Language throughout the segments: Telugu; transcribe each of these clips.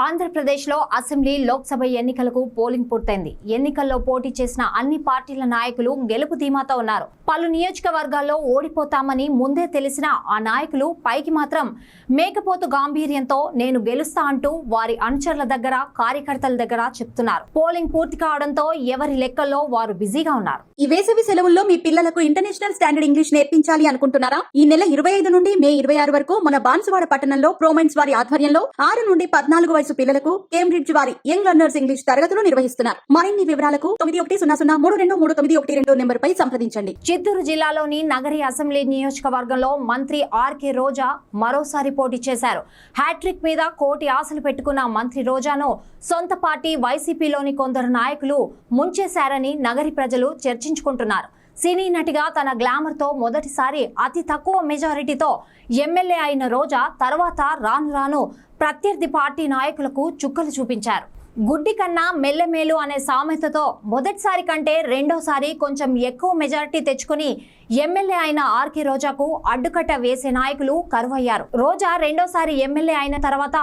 ఆంధ్రప్రదేశ్లో అసెంబ్లీ లోక్సభ ఎన్నికలకు పోలింగ్ పూర్తయింది. ఎన్నికల్లో పోటీ చేసిన అన్ని పార్టీల నాయకులు గెలుపు ధీమాతో ఉన్నారు. పలు నియోజకవర్గాల్లో ఓడిపోతామని ముందే తెలిసిన ఆ నాయకులు పైకి మాత్రం మేకపోతు గాంభీర్యంతో నేను గెలుస్తా అంటూ వారి అనుచరుల దగ్గర, కార్యకర్తల దగ్గర చెప్తున్నారు. పోలింగ్ పూర్తి కావడంతో ఎవరి లెక్కల్లో వారు బిజీగా ఉన్నారు. ఈ వేసవి సెలవుల్లో మీ పిల్లలకు ఇంటర్నేషనల్ స్టాండర్డ్ ఇంగ్లీష్ నేర్పించాలి అనుకుంటున్నారా? ఈ నెల 25 నుండి మే 26 వరకు మన బాన్సువాడ పట్టణంలో ప్రోమైన్స్ వారి ఆధ్వర్యంలో 6 నుండి 14 వయసు పిల్లలకు కేంబ్రిడ్జ్ వారి యంగ్ లెర్నర్స్ ఇంగ్లీష్ తరగతులు నిర్వహిస్తున్నారు. మరిన్ని వివరాలకు 9100323112 నెంబర్ పై సంప్రదించండి. చిత్తూరు జిల్లాలోని నగరి అసెంబ్లీ నియోజకవర్గంలో మంత్రి ఆర్కే రోజా మరోసారి పోటీ చేశారు. హ్యాట్రిక్ మీద కోటి ఆశలు పెట్టుకున్న మంత్రి రోజాను సొంత పార్టీ వైసీపీలోని కొందరు నాయకులు ముంచేశారని నగరి ప్రజలు చర్చించుకుంటున్నారు. సినీ నటిగా తన గ్లామర్ తో మొదటిసారి అతి తక్కువ మెజారిటీతో ఎమ్మెల్యే అయిన రోజా తర్వాత రాను రాను ప్రత్యర్థి పార్టీ నాయకులకు చుక్కలు చూపించారు. గుడ్డి కన్నా మెల్లెమేలు అనే సామెతతో మొదటిసారి కంటే రెండోసారి కొంచెం ఎక్కువ మెజారిటీ తెచ్చుకుని ఎమ్మెల్యే అయిన ఆర్కే రోజాకు అడ్డుకట్ట వేసే నాయకులు కరువయ్యారు. రోజా రెండోసారి ఎమ్మెల్యే అయిన తర్వాత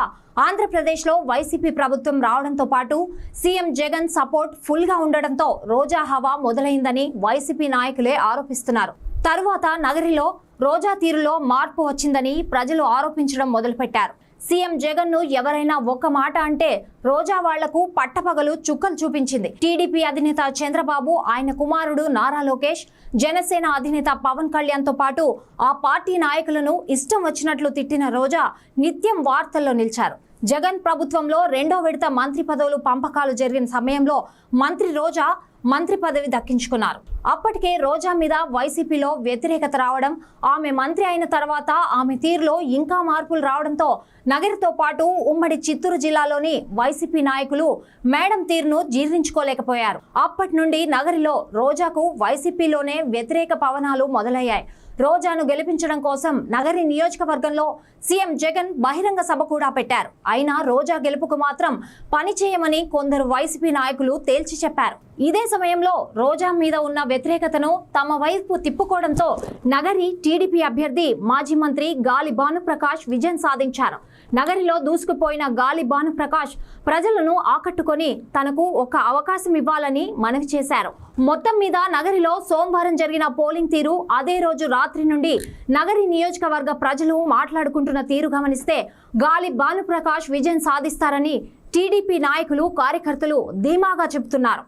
ఆంధ్రప్రదేశ్ లో వైసీపీ ప్రభుత్వం రావడంతో పాటు సీఎం జగన్ సపోర్ట్ ఫుల్ గా ఉండడంతో రోజా హవా మొదలైందని వైసీపీ నాయకులే ఆరోపిస్తున్నారు. తరువాత నగరిలో రోజా తీరులో మార్పు వచ్చిందని ప్రజలు ఆరోపించడం మొదలుపెట్టారు. సీఎం జగన్ ను ఎవరైనా ఒక్క మాట అంటే రోజా వాళ్లకు పట్టపగలు చుక్కలు చూపించింది. టీడీపీ అధినేత చంద్రబాబు, ఆయన కుమారుడు నారా లోకేష్, జనసేన అధినేత పవన్ కళ్యాణ్ తో పాటు ఆ పార్టీ నాయకులను ఇష్టం వచ్చినట్లు తిట్టిన రోజా నిత్యం వార్తల్లో నిలిచారు. జగన్ ప్రభుత్వంలో రెండో విడత మంత్రి పదవులు పంపకాలు జరిగిన సమయంలో మంత్రి రోజా మంత్రి పదవి దక్కించుకున్నారు. అప్పటికే రోజా మీద వైసీపీలో వ్యతిరేకత రావడం, ఆమె మంత్రి అయిన తర్వాత ఆమె తీరులో ఇంకా మార్పులు రావడంతో నగరితో పాటు ఉమ్మడి చిత్తూరు జిల్లాలోని వైసీపీ నాయకులు మేడం తీరును జీర్ణించుకోలేకపోయారు. అప్పటి నుండి నగరిలో రోజాకు వైసీపీలోనే వ్యతిరేక పవనాలు మొదలయ్యాయి. రోజాను గెలిపించడం కోసం నగరి నియోజకవర్గంలో సీఎం జగన్ బహిరంగ సభ కూడా పెట్టారు. అయినా రోజా గెలుపుకు మాత్రం పని చేయమని కొందరు వైసీపీ నాయకులు తేల్చి చెప్పారు. ఇదే సమయంలో రోజా మీద ఉన్న వ్యతిరేకతను తమ వైపు తిప్పుకోవడంతో నగరి టీడీపీ అభ్యర్థి మాజీ మంత్రి గాలి భానుప్రకాష్ విజయం సాధించారు. నగరిలో దూసుకుపోయిన గాలి భానుప్రకాష్ ప్రజలను ఆకట్టుకొని తనకు ఒక అవకాశం ఇవ్వాలని మనవి చేశారు. మొత్తం మీద నగరిలో సోమవారం జరిగిన పోలింగ్ తీరు, అదే రోజు రాత్రి నుండి నగరి నియోజకవర్గ ప్రజలు మాట్లాడుకుంటున్న తీరు గమనిస్తే గాలి భానుప్రకాష్ విజయం సాధిస్తారని టీడీపీ నాయకులు, కార్యకర్తలు ధీమాగా చెబుతున్నారు.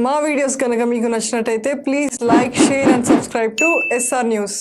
మా వీడియోస్ కనుక మీకు నచ్చినట్టయితే please like, share and subscribe to SR news.